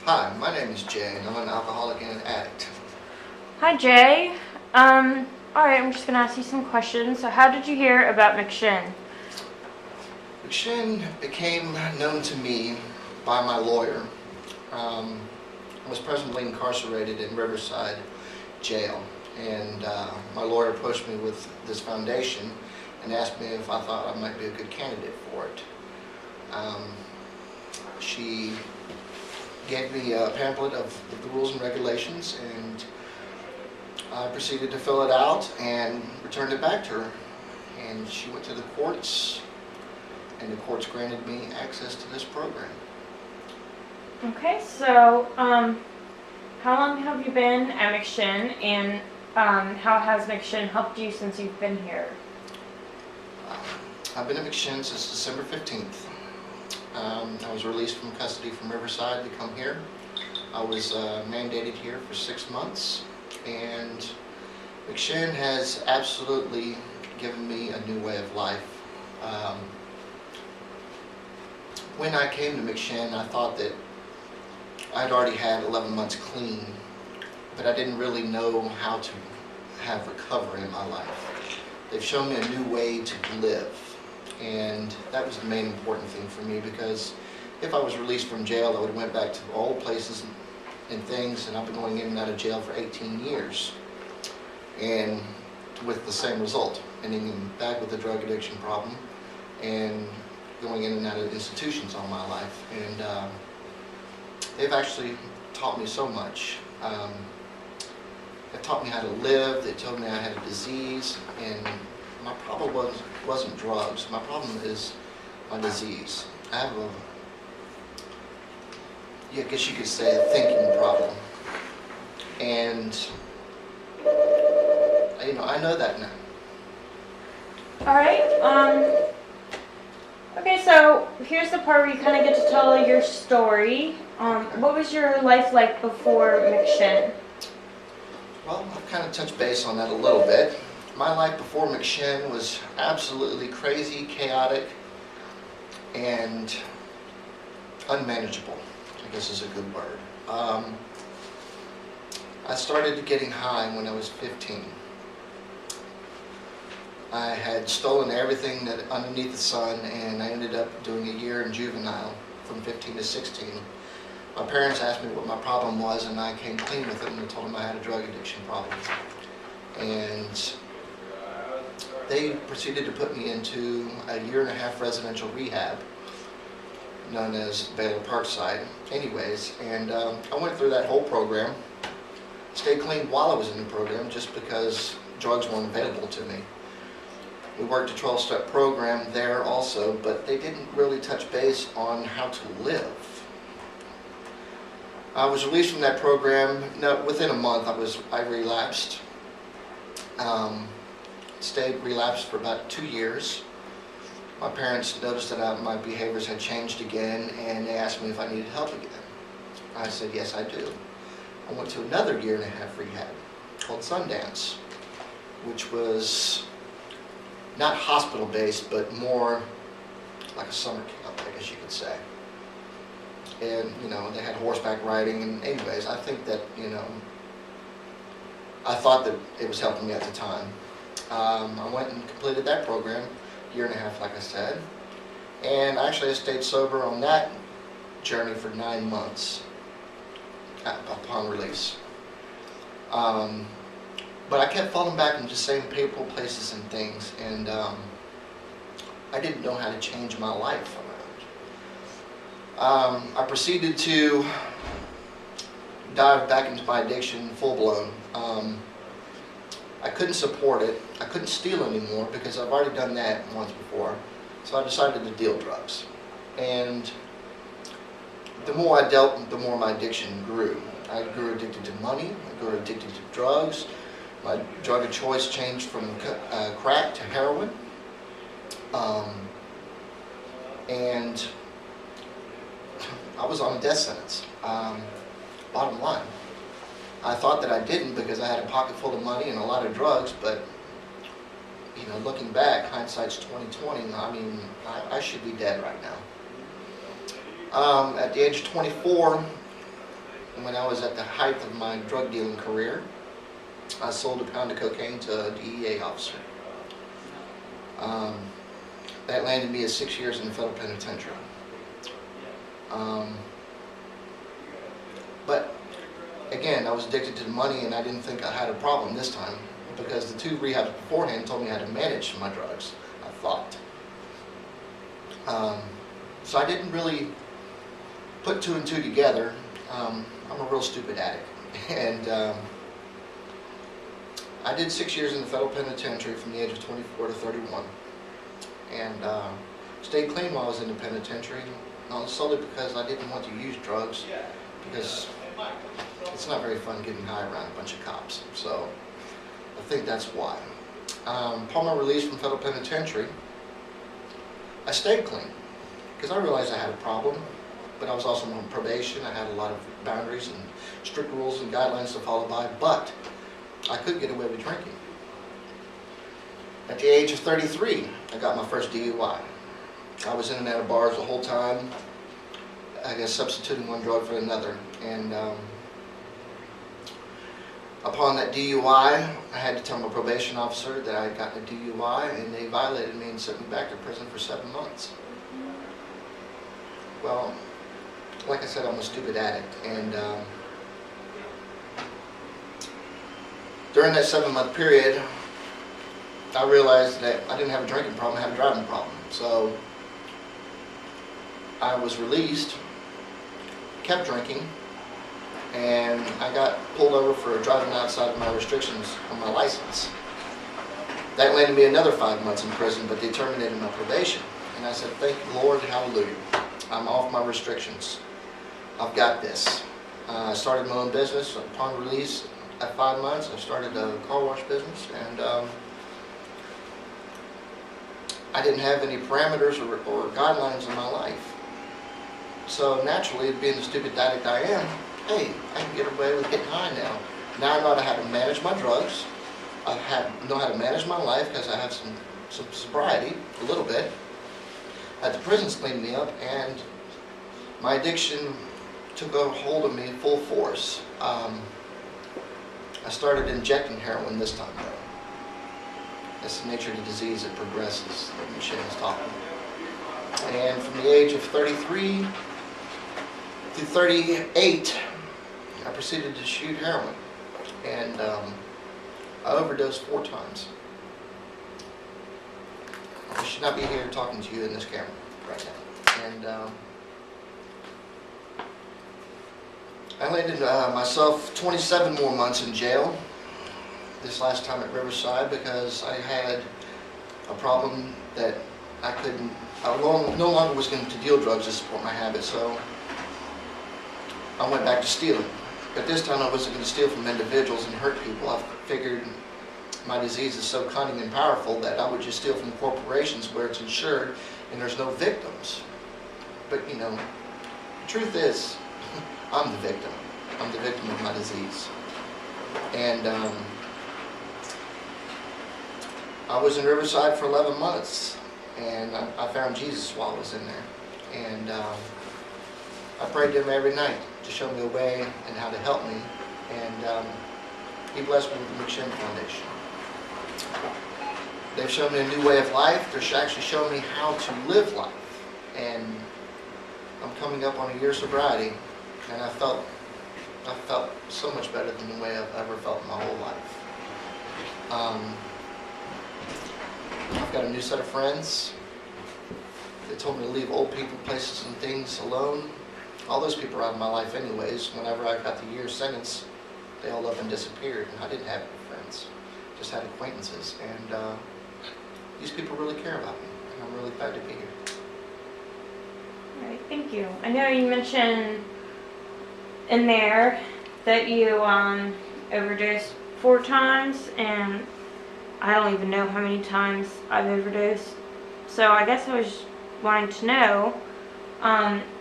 Hi, my name is Jay, and I'm an alcoholic and an addict. Hi, Jay. Alright, I'm just gonna ask you some questions. So, how did you hear about McShin? McShin became known to me by my lawyer. I was presently incarcerated in Riverside Jail, and my lawyer approached me with this foundation and asked me if I thought I might be a good candidate for it. She gave me a pamphlet of the rules and regulations, and I proceeded to fill it out and returned it back to her. And she went to the courts, and the courts granted me access to this program. Okay, so, how long have you been at McShin, and how has McShin helped you since you've been here? I've been at McShin since December 15th. I was released from custody from Riverside to come here. I was mandated here for 6 months, and McShin has absolutely given me a new way of life. When I came to McShin, I thought that I'd already had 11 months clean, but I didn't really know how to have recovery in my life. They've shown me a new way to live, and that was the main important thing for me, because if I was released from jail, I would have went back to old places and things, and I've been going in and out of jail for 18 years, and with the same result, ending back with a drug addiction problem and going in and out of institutions all my life. And they've actually taught me so much. They've taught me how to live. They told me I had a disease, and my problem wasn't drugs. My problem is my disease. I have I guess you could say, a thinking problem. And I know that now. Alright, okay, so here's the part where you kind of get to tell your story. What was your life like before McShin? Well, I've kind of touched base on that a little bit. My life before McShin was absolutely crazy, chaotic, and unmanageable, I guess is a good word. I started getting high when I was 15. I had stolen everything that underneath the sun, and I ended up doing a year in juvenile from 15 to 16. My parents asked me what my problem was, and I came clean with it, and I told them I had a drug addiction problem. And they proceeded to put me into a 1.5-year residential rehab, known as Baylor Parkside. Anyways, and I went through that whole program, stayed clean while I was in the program just because drugs weren't available to me. We worked a 12-step program there also, but they didn't really touch base on how to live. I was released from that program. Within a month I relapsed. Stayed relapsed for about 2 years. My parents noticed that my behaviors had changed again, and they asked me if I needed help again. I said, yes, I do. I went to another 1.5-year rehab called Sundance, which was not hospital-based, but more like a summer camp, I guess you could say. And, they had horseback riding, and anyways, I think that, I thought that it was helping me at the time. I went and completed that program, 1.5 years, like I said, and actually I stayed sober on that journey for 9 months upon release. But I kept falling back into the same people, places, and things, and I didn't know how to change my life around. I proceeded to dive back into my addiction full-blown. I couldn't support it. I couldn't steal anymore because I've already done that once before. So I decided to deal drugs. And the more I dealt, the more my addiction grew. I grew addicted to money. I grew addicted to drugs. My drug of choice changed from crack to heroin. And I was on a death sentence. Bottom line. I thought that I didn't because I had a pocket full of money and a lot of drugs, but looking back, hindsight's 20/20. I mean, I should be dead right now. At the age of 24, when I was at the height of my drug dealing career, I sold a pound of cocaine to a DEA officer. That landed me at 6 years in the federal penitentiary. But again, I was addicted to the money, and I didn't think I had a problem this time, because the 2 rehabs beforehand told me how to manage my drugs, I thought. So I didn't really put 2 and 2 together. I'm a real stupid addict. And I did 6 years in the federal penitentiary from the age of 24 to 31. And stayed clean while I was in the penitentiary, not solely because I didn't want to use drugs, because it's not very fun getting high around a bunch of cops. So I think that's why. Upon my release from federal penitentiary, I stayed clean because I realized I had a problem, but I was also on probation. I had a lot of boundaries and strict rules and guidelines to follow by, but I could get away with drinking. At the age of 33, I got my first DUI. I was in and out of bars the whole time, I guess substituting one drug for another. And upon that DUI, I had to tell my probation officer that I had gotten a DUI, and they violated me and sent me back to prison for 7 months. Well, like I said, I'm a stupid addict, and during that 7-month period, I realized that I didn't have a drinking problem, I had a driving problem. So I was released, kept drinking, and I got pulled over for driving outside of my restrictions on my license. That landed me another 5 months in prison, but they terminated my probation. And I said, thank you, Lord, hallelujah. I'm off my restrictions. I've got this. I started my own business. Upon release at 5 months, I started a car wash business, and I didn't have any parameters or guidelines in my life. So naturally, being the stupid addict I am, hey, I can get away with getting high now. Now I know how to manage my drugs. I know how to manage my life because I have some sobriety, a little bit. The prisons cleaned me up, and my addiction took a hold of me full force. I started injecting heroin this time, though. That's the nature of the disease. It progresses, like Michelle was talking about. And from the age of 33 to 38, I proceeded to shoot heroin. And I overdosed 4 times. I should not be here talking to you in this camera right now. And I landed myself 27 more months in jail this last time at Riverside, because I had a problem that I no longer was going to deal drugs to support my habit, so I went back to stealing. But this time I wasn't going to steal from individuals and hurt people. I figured my disease is so cunning and powerful that I would just steal from corporations where it's insured and there's no victims. But you know, the truth is, I'm the victim. I'm the victim of my disease. And I was in Riverside for 11 months, and I found Jesus while I was in there. And I prayed to Him every night to show me a way and how to help me. And He blessed me with the McShin Foundation. They've shown me a new way of life. They're actually showing me how to live life. And I'm coming up on a year sobriety, and I felt so much better than the way I've ever felt in my whole life. I've got a new set of friends. They told me to leave old people, places, and things alone. All those people are out of my life anyways. Whenever I got the year sentence, they all up and disappeared, and I didn't have any friends. Just had acquaintances, and these people really care about me, and I'm really glad to be here. All right, thank you. I know you mentioned in there that you overdosed 4 times, and I don't even know how many times I've overdosed. So I guess I was wanting to know,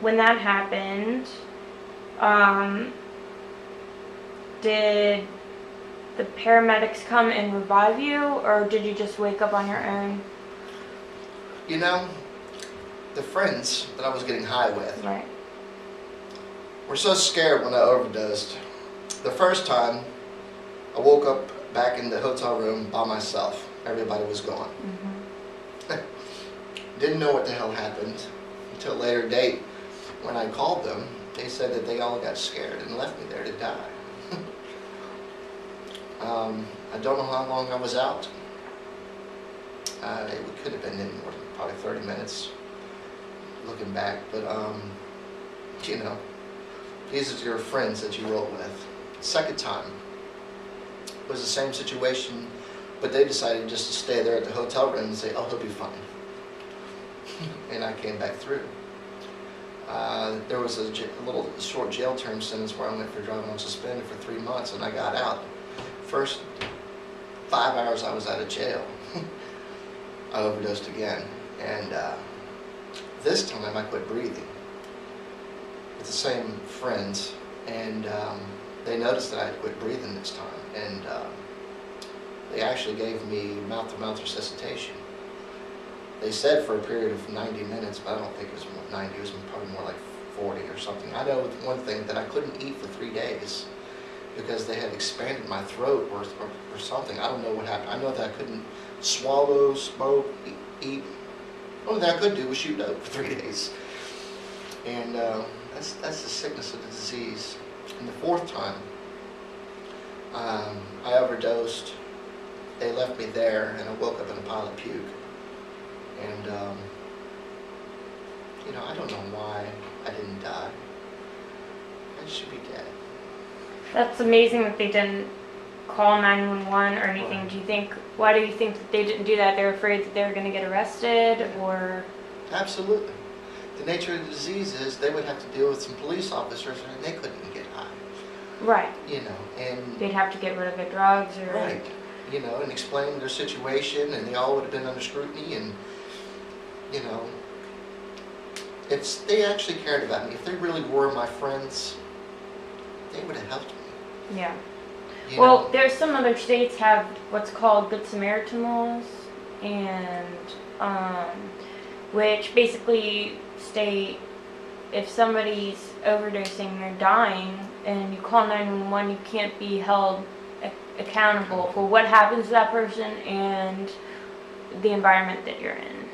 when that happened, did the paramedics come and revive you, or did you just wake up on your own? You know, the friends that I was getting high with, Right. were so scared when I overdosed. The first time, I woke up back in the hotel room by myself. Everybody was gone. Didn't know what the hell happened until a later date. When I called them, they said that they all got scared and left me there to die. I don't know how long I was out. It could have been in more than probably 30 minutes looking back, but you know, these are your friends that you roll with. Second time was the same situation, but they decided just to stay there at the hotel room and say, oh, he'll be fine. And I came back through. There was a little short jail term sentence where I went for driving on suspended for 3 months, and I got out. First 5 hours I was out of jail, I overdosed again, and this time I quit breathing with the same friends, and they noticed that I had quit breathing this time, and they actually gave me mouth-to-mouth resuscitation. They said for a period of 90 minutes, but I don't think it was 90, it was probably more like 40 or something. I know one thing, that I couldn't eat for 3 days because they had expanded my throat or something. I don't know what happened. I know that I couldn't swallow, smoke, eat. The only thing I could do was shoot dope for 3 days. And that's the sickness of the disease. And the fourth time, I overdosed. They left me there, and I woke up in a pile of puke. And, you know, I don't know why I didn't die. I should be dead. That's amazing that they didn't call 911 or anything. Right. Why do you think that they didn't do that? They're afraid that they were going to get arrested, or? Absolutely. The nature of the disease is they would have to deal with some police officers, and they couldn't get high. Right. You know, and They'd have to get rid of the drugs, or? right. You know, and explain their situation, and they all would have been under scrutiny, and you know, if they actually cared about me, if they really were my friends, they would have helped me. Yeah. You Well, know? there's some other states have what's called Good Samaritan laws, and which basically state if somebody's overdosing, they're dying, and you call 911, you can't be held accountable for what happens to that person and the environment that you're in.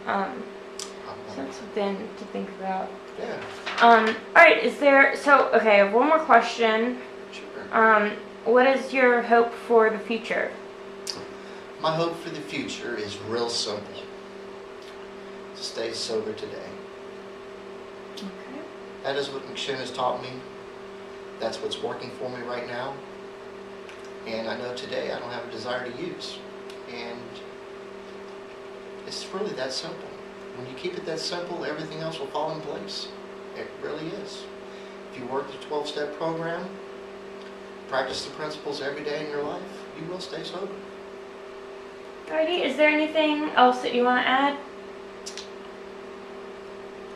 So that's something to think about. Yeah. Alright, okay, I have one more question. Sure. What is your hope for the future? My hope for the future is real simple. To stay sober today. Okay. That is what McShin has taught me. That's what's working for me right now. And I know today I don't have a desire to use. And it's really that simple. When you keep it that simple, everything else will fall in place. It really is. If you work the 12-step program, practice the principles every day in your life, you will stay sober. Alrighty, is there anything else that you want to add?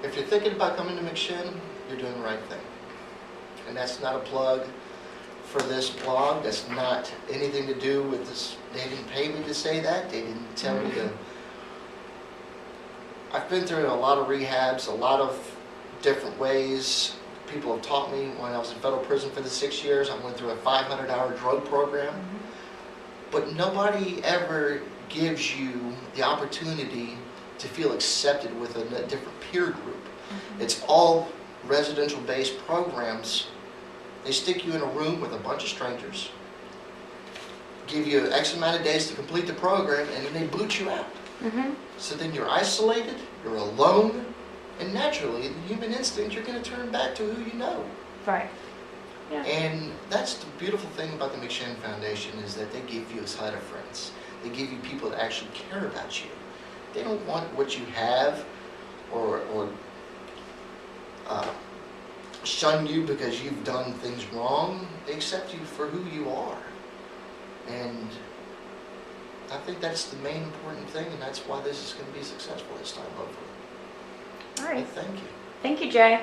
If you're thinking about coming to McShin, you're doing the right thing. And that's not a plug for this blog. That's not anything to do with this. They didn't pay me to say that. They didn't tell me to. I've been through a lot of rehabs, a lot of different ways. People have taught me. When I was in federal prison for the 6 years, I went through a 500-hour drug program. But nobody ever gives you the opportunity to feel accepted with a different peer group. It's all residential-based programs. They stick you in a room with a bunch of strangers, give you X amount of days to complete the program, and then they boot you out. So then you're isolated, you're alone, and naturally, in human instinct, you're going to turn back to who you know. Right. Yeah. And that's the beautiful thing about the McShin Foundation, is that they give you a side of friends. They give you people that actually care about you. They don't want what you have or shun you because you've done things wrong. They accept you for who you are. And I think that's the main important thing, and that's why this is going to be successful this time, hopefully. All right. Thank you. Thank you, Jay.